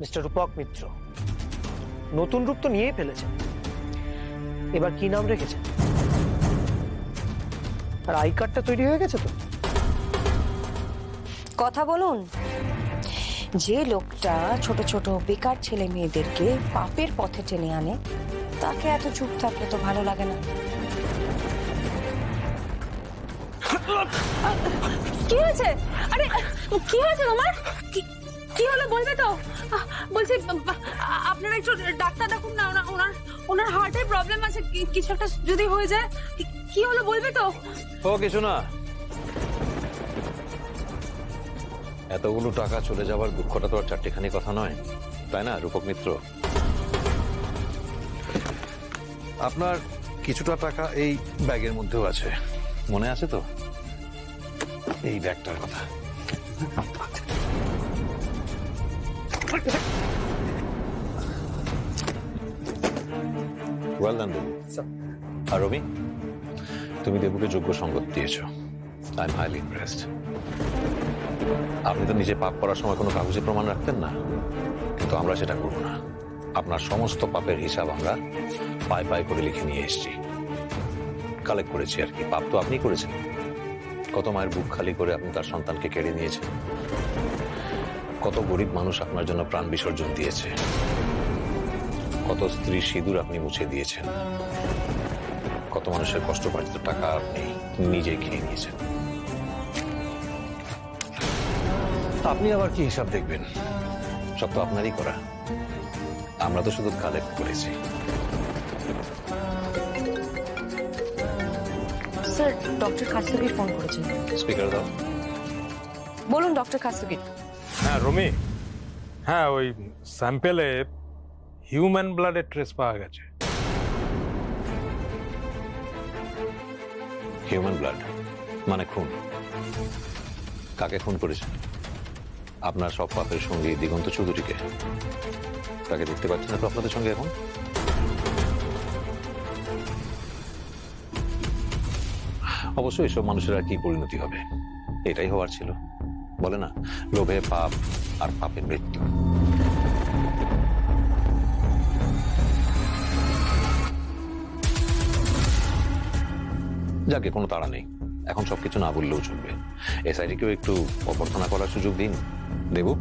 Mister রূপক মিত্র নতুন রূপ তো নিয়েই ফেলেছেন, এবার কি নাম রেখেছেন? আর আই কার্ডটা তৈরি হয়ে গেছে তো? কথা বলুন। যে লোকটা ছোট ছোট বেকার ছেলে মেয়েদেরকে পাপের পথে টেনে আনে, তাকে এত চুপ থাকলে তো ভালো লাগে না। কি হয়েছে? আরে কি হয়েছে তোমার? কি হলো বলবে তো? বলছি আপনারা একটু ডাক্তার ডাকুন না, ওনার হার্টের প্রবলেম আছে, কিছু একটা যদি হয়ে যায়। কি হলো বলবে তো? ও কিছু না, এতগুলো টাকা চলে যাওয়ার দুঃখটা তো আর চারটেখানি কথা নয়, তাই না রূপক মিত্র? আপনার কিছুটা টাকা এই ব্যাগের মধ্যেও আছে, মনে আছে তো এই ব্যাগটার কথা? Well done Debu. আর রবি, তুমি দেবুকে যোগ্য সঙ্গত দিয়েছো। I am highly impressed. আপনি তো নিজে পাপ করার সময় কোনো কাগজে প্রমাণ রাখতেন না, কিন্তু আমরা সেটা করব না। আপনার সমস্ত পাপের হিসাব আমরা পায়ে পায়ে করে লিখে নিয়ে এসেছি, কালেক্ট করেছি আর কি। পাপ তো আপনি করেছেন, কত মায়ের বুক খালি করে আপনি তার সন্তানকে কেড়ে নিয়েছেন, কত গরিব মানুষ আপনার জন্য প্রাণ বিসর্জন দিয়েছে, কত স্ত্রী সিঁদুর আপনি মুছে দিয়েছেন, কত মানুষের কষ্টপার্জিত টাকা আপনি নিজে খেয়ে নিয়েছেন। আপনি আবার কি হিসাব দেখবেন? সব তো আপনারই করা, আমরা তো শুধু কালেক্ট করেছি। স্যার, ডক্টর খাসুগি ফোন করেছেন। স্পিকার দাও। বলুন ডক্টর খাসুগি। হ্যাঁ রমি, হ্যাঁ ওই স্যাম্পেলে হিউম্যান ব্লাডের ট্রেস পাওয়া গেছে। হিউম্যান ব্লাড মানে খুন? কাকে খুন করেছেন? আপনার সব পাপের সঙ্গে দিগন্ত চৌধুরীকে। তাকে দেখতে পাচ্ছেন না তো আপনাদের সঙ্গে এখন? অবশ্যই এসব মানুষের আর কি পরিণতি হবে, এটাই হওয়ার ছিল। বলে না, লোভে পাপ আর পাপে মৃত্যু। যাকে কোনো তাড়া নেই, এখন সবকিছু না বললেও চলবে। এসআইটিকেও একটু অভ্যর্থনা করার সুযোগ দিন। দেবু,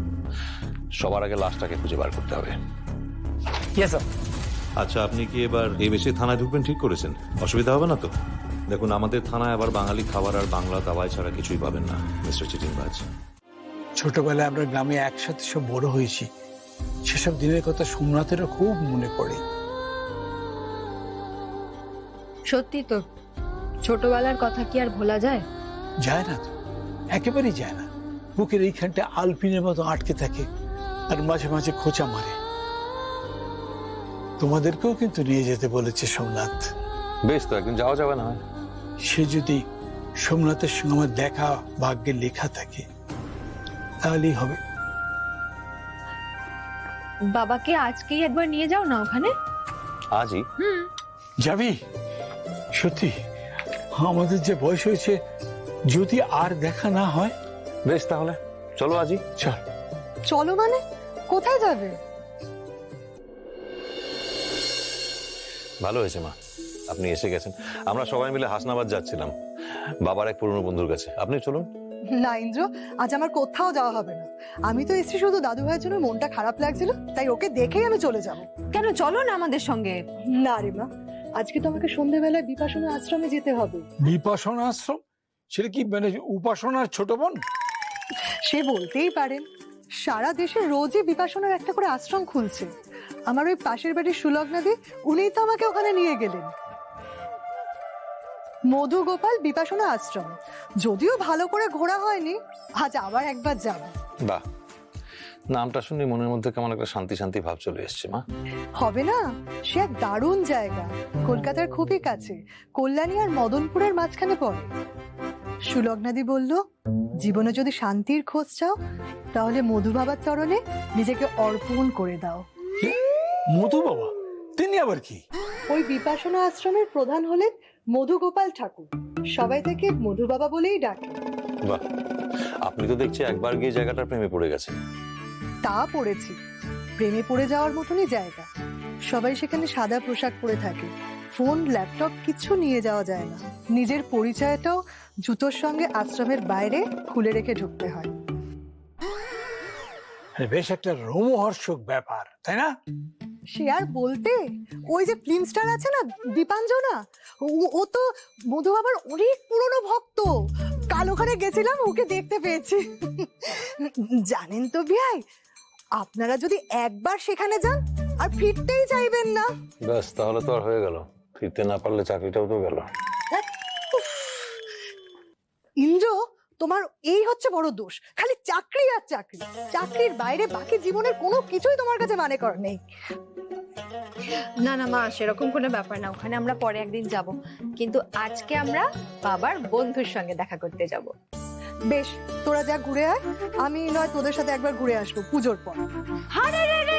সবার আগে লাশটাকে খুঁজে বার করতে হবে। Yes sir. আচ্ছা, আপনি কি এবার এই বেশি থানায় ঢুকবেন ঠিক করেছেন? অসুবিধা হবে না তো? দেখুন, আমাদের থানায় আবার বাঙালি খাবার আর বাংলা দাওয়াই ছাড়া কিছুই পাবেন না মিস্টার চিটিংবাজ। ছোটবেলায় আমরা গ্রামে একসাথে সব বড় হয়েছি, সেসব দিনের কথা সোমনাথেরও খুব মনে পড়ে। সত্যি তো, ছোটবেলার কথা কি আর ভোলা যায়? যায় না তো, একেবারেই যায় না। বুকের এইখানটা আলপিনের মতো আটকে থাকে আর মাঝে মাঝে খোঁচা মারে। তোমাদেরকেও কিন্তু নিয়ে যেতে বলেছে সোমনাথ। বেশ, তো একদিন যাওয়া যাবে না? সে যদি সোমনাথের সঙ্গে আমার দেখা ভাগ্যে লেখা থাকে তাহলেই হবে। বাবাকে আজকেই একবার নিয়ে যাও না ওখানে। আজই? যাবি? সত্যি আমাদের যে বয়স হয়েছে, যদি আর দেখা না হয়। বেশ, তাহলে চলো আজই। চল। চলো মানে কোথায় যাবে? ভালো হয়েছে মা, আপনি এসে গেছেন। আমরা সবাই মিলে হাসনাবাদ যাচ্ছিলাম বাবার এক পুরনো বন্ধুর কাছে। আপনি চলুন। না ইন্দ্র, আজ আমার কোথাও যাওয়া হবে না। আমি তো এসেছি শুধু দাদু ভাইয়ের জন্য, মনটা খারাপ লাগছিল, তাই ওকে দেখেই আমি চলে যাব। কেন, চলো না আমাদের সঙ্গে। না রে মা, আজকে তো আমাকে সন্ধ্যেবেলায় বিপাশনা আশ্রমে যেতে হবে। বিপাশনা আশ্রম? সেটা কি মানে উপাসনার ছোট বোন? সে বলতেই পারেন, সারা দেশে রোজই বিপাশনার একটা করে আশ্রম খুলছে। আমার ওই পাশের বাড়ির সুলগ্নাদি, উনিই তো আমাকে ওখানে নিয়ে গেলেন। মধু গোপাল বিপাশনা আশ্রম, যদিও ভালো করে ঘোরা হয়নি, আজ আবার একবার যাব। বাহ, নামটা শুনে মনের মধ্যে কেমন একটা শান্তি শান্তি ভাব চলে এসছে মা। হবে না? সে এক দারুণ জায়গা, কলকাতার খুবই কাছে, কল্যাণী আর মদনপুরের মাঝখানে পড়ে। সুলগ্নাদি বলল, জীবনে যদি শান্তির খোঁজ চাও তাহলে মধু বাবার চরণে নিজেকে অর্পণ করে দাও। মধু বাবা? তিনি আবার কি? ওই বিপাশনা আশ্রমের প্রধান হলেন মধু গোপাল ঠাকুর, সবাই তাকে মধু বাবা বলেই ডাকে। বাহ, আপনি তো দেখছি একবার গিয়ে জায়গাটার প্রেমে পড়ে গেছেন। তা পড়েছি, প্রেমে পড়ে যাওয়ার মতনই জায়গা। সবাই সেখানে সাদা পোশাক পরে থাকে, ফোন ল্যাপটপ কিছু নিয়ে যাওয়া যায় না। নিজের পরিচয়টাও জুতোর সঙ্গে আশ্রমের বাইরে খুলে রেখে ঢুকতে হয়। বেশ একটা রোমহর্ষক ব্যাপার, তাই না? সে আর বলতে, ওই যে ফিল্ম স্টার আছে না দীপাঞ্জনা, ও তো মধু বাবার অনেক পুরনো ভক্ত। কাল ওখানে গেছিলাম, ওকে দেখতে পেয়েছি। জানেন তো বিয়াই, আপনারা যদি একবার সেখানে যান আর ফিরতেই চাইবেন না। ব্যাস, তাহলে তো আর হয়ে গেল, ফিরতে না পারলে চাকরিটাও তো গেল। ইন্দ্র, তোমার এই হচ্ছে বড় দোষ, খালি চাকরি আর চাকরি। চাকরির বাইরে বাকি জীবনের কোনো কিছুই তোমার কাছে মানে কর নেই। না না মা, সেরকম কোনো ব্যাপার না, ওখানে আমরা পরে একদিন যাব, কিন্তু আজকে আমরা বাবার বন্ধুর সঙ্গে দেখা করতে যাব। বেশ, তোরা যা ঘুরে আয়, আমি নয় তোদের সাথে একবার ঘুরে আসবো পুজোর পর। আরে রে রে